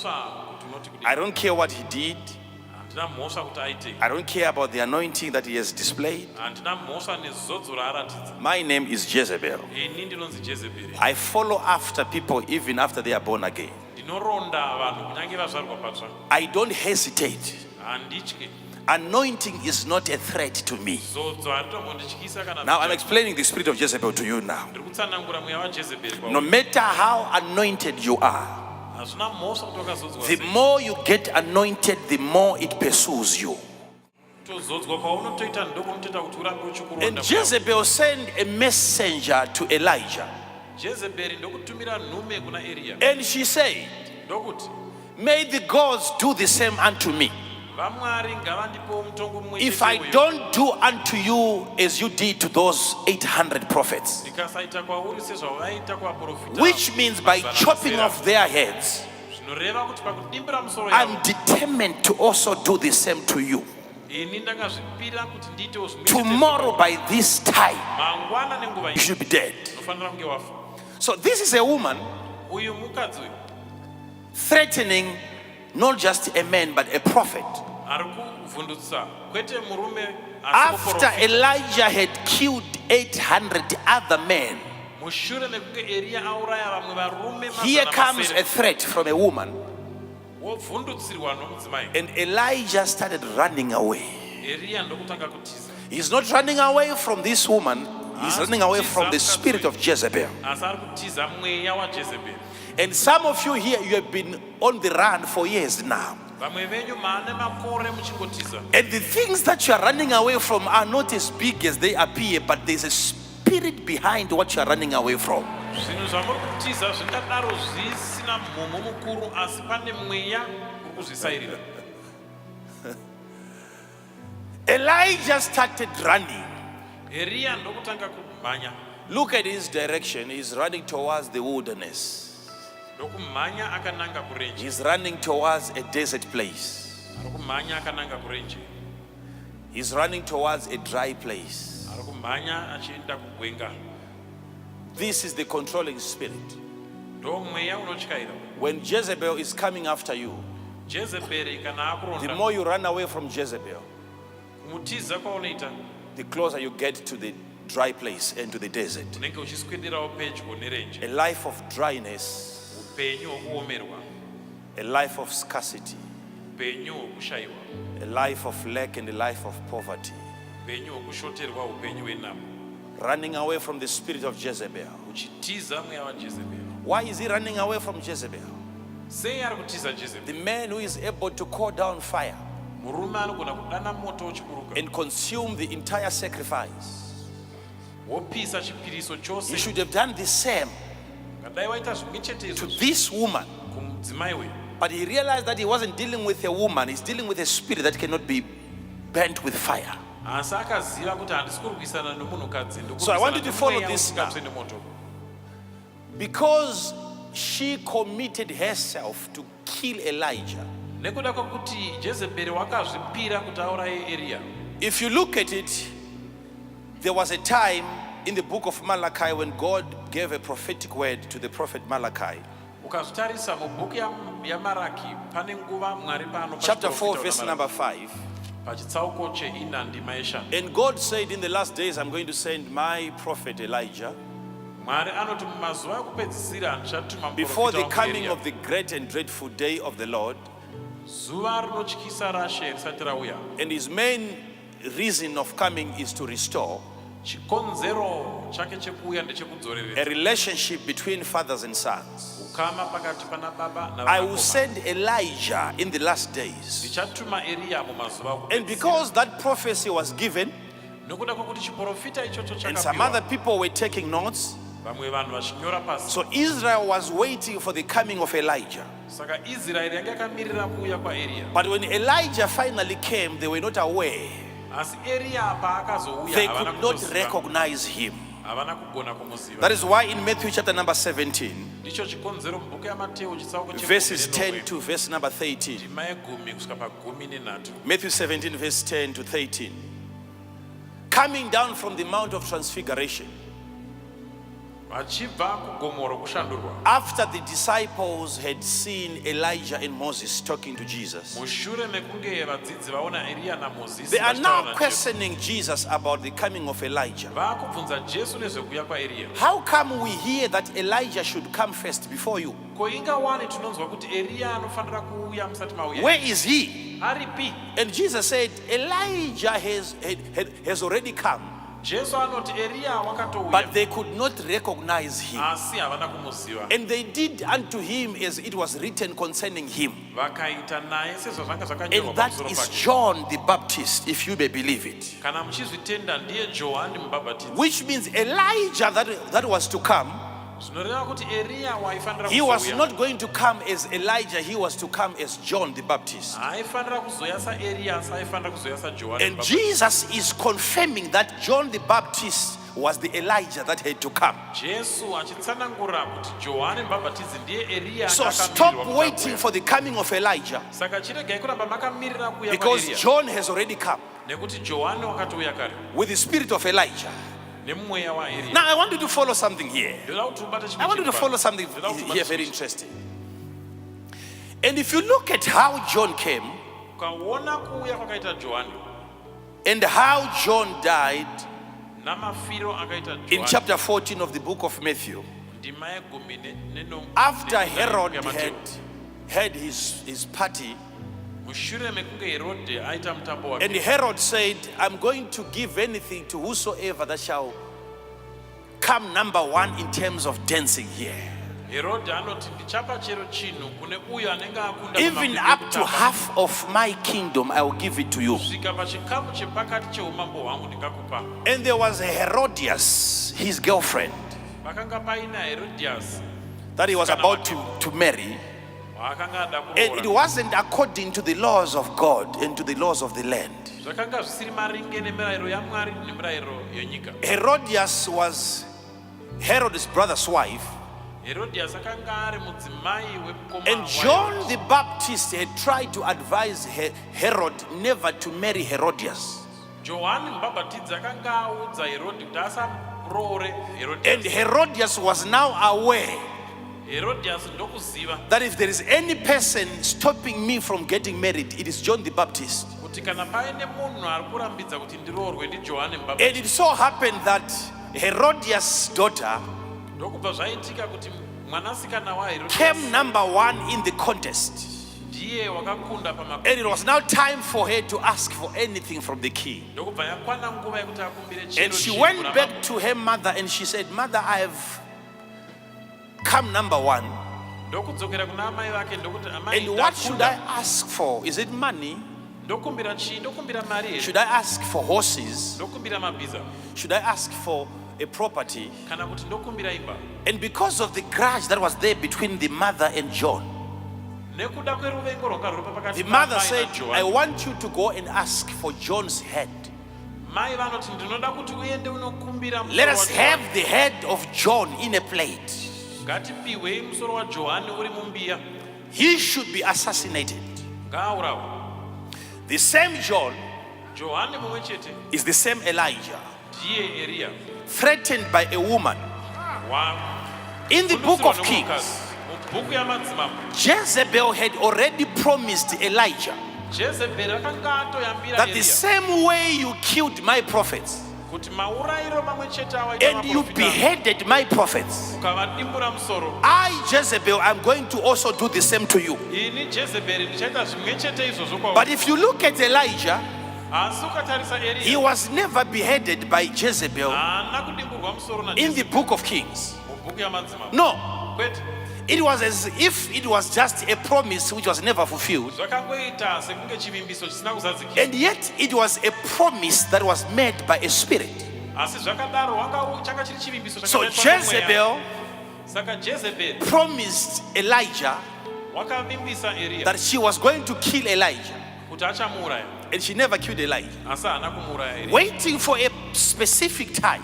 I don't care what he did. I don't care about the anointing that he has displayed. My name is Jezebel. I follow after people even after they are born again. I don't hesitate. Anointing is not a threat to me. Now I'm explaining the spirit of Jezebel to you now. No matter how anointed you are, the more you get anointed, the more it pursues you. And Jezebel sent a messenger to Elijah. And she said, may the gods do the same unto me. If I don't do unto you as you did to those 800 prophets, which means by chopping off their heads, I'm determined to also do the same to you. Tomorrow by this time, you should be dead. So this is a woman threatening not just a man but a prophet. After Elijah had killed 800 other men, here comes a threat from a woman. And Elijah started running away. He's not running away from this woman, he's running away from the spirit of Jezebel. And some of you here, you have been on the run for years now. And the things that you are running away from are not as big as they appear, but there's a spirit behind what you are running away from. Elijah started running. Look at his direction. He's running towards the wilderness. He's running towards a desert place. He's running towards a dry place. This is the controlling spirit. When Jezebel is coming after you, the more you run away from Jezebel, the closer you get to the dry place and to the desert. A life of dryness, a life of scarcity, a life of lack, and a life of poverty. Running away from the spirit of Jezebel. Why is he running away from Jezebel? The man who is able to call down fire and consume the entire sacrifice, he should have done the same to this woman. But he realized that he wasn't dealing with a woman, he's dealing with a spirit that cannot be burnt with fire. So I want you to follow this now. Because she committed herself to kill Elijah. If you look at it, there was a time in the book of Malachi when God gave a prophetic word to the prophet Malachi. Chapter 4 verse number 5. And God said, in the last days I'm going to send my prophet Elijah before the coming of the great and dreadful day of the Lord. And his main reason of coming is to restore a relationship between fathers and sons. I will send Elijah in the last days. And because that prophecy was given, and some other people were taking notes, so Israel was waiting for the coming of Elijah. But when Elijah finally came, they were not aware. They could not recognize him. That is why in Matthew chapter number 17, verses 10 to verse number 13. Matthew 17 verse 10 to 13. Coming down from the Mount of Transfiguration, After the disciples had seen Elijah and Moses talking to Jesus, they are now questioning Jesus about the coming of Elijah. How come we hear that Elijah should come first before you? Where is he? And Jesus said, Elijah has already come. But they could not recognize him. And they did unto him as it was written concerning him. And that is John the Baptist, if you may believe it. Which means Elijah that was to come, he was not going to come as Elijah, he was to come as John the Baptist. And Jesus is confirming that John the Baptist was the Elijah that had to come. So stop waiting for the coming of Elijah, because John has already come with the spirit of Elijah. Now I want you to follow something here. I want you to follow something here very interesting. And if you look at how John came and how John died in chapter 14 of the book of Matthew, after Herod had his party, and Herod said, I'm going to give anything to whosoever that shall come number one in terms of dancing here. Even up to half of my kingdom, I will give it to you. And there was a Herodias, his girlfriend, that he was about to marry. And it wasn't according to the laws of God and to the laws of the land. Herodias was Herod's brother's wife. And John the Baptist had tried to advise Herod never to marry Herodias. And Herodias was now aware that if there is any person stopping me from getting married, it is John the Baptist. And it so happened that Herodias' daughter came number one in the contest. And it was now time for her to ask for anything from the king. And she went back to her mother and she said, Mother, I have come number one. And what should I ask for? Is it money? Should I ask for horses? Should I ask for a property? And because of the grudge that was there between the mother and John, the mother said, I want you to go and ask for John's head. Let us have the head of John in a plate. He should be assassinated. The same John is the same Elijah, threatened by a woman. In the book of Kings, Jezebel had already promised Elijah that the same way you killed my prophets and you beheaded my prophets, I, Jezebel, I'm going to also do the same to you. But if you look at Elijah, he was never beheaded by Jezebel in the book of Kings. No. It was as if it was just a promise which was never fulfilled. And yet it was a promise that was made by a spirit. So Jezebel promised Elijah that she was going to kill Elijah. And she never killed Elijah. Waiting for a specific time.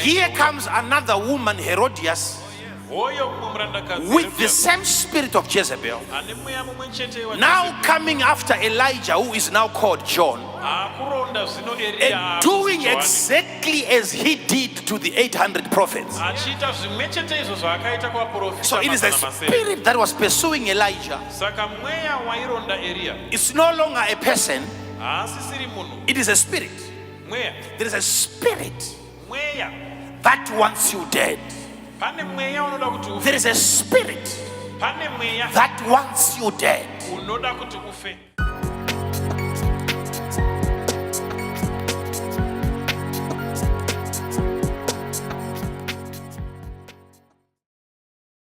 Here comes another woman, Herodias, with the same spirit of Jezebel, now coming after Elijah, who is now called John, and doing exactly as he did to the 800 prophets. So it is a spirit that was pursuing Elijah. It's no longer a person, it is a spirit. There is a spirit that wants you dead. There is a spirit that wants you dead.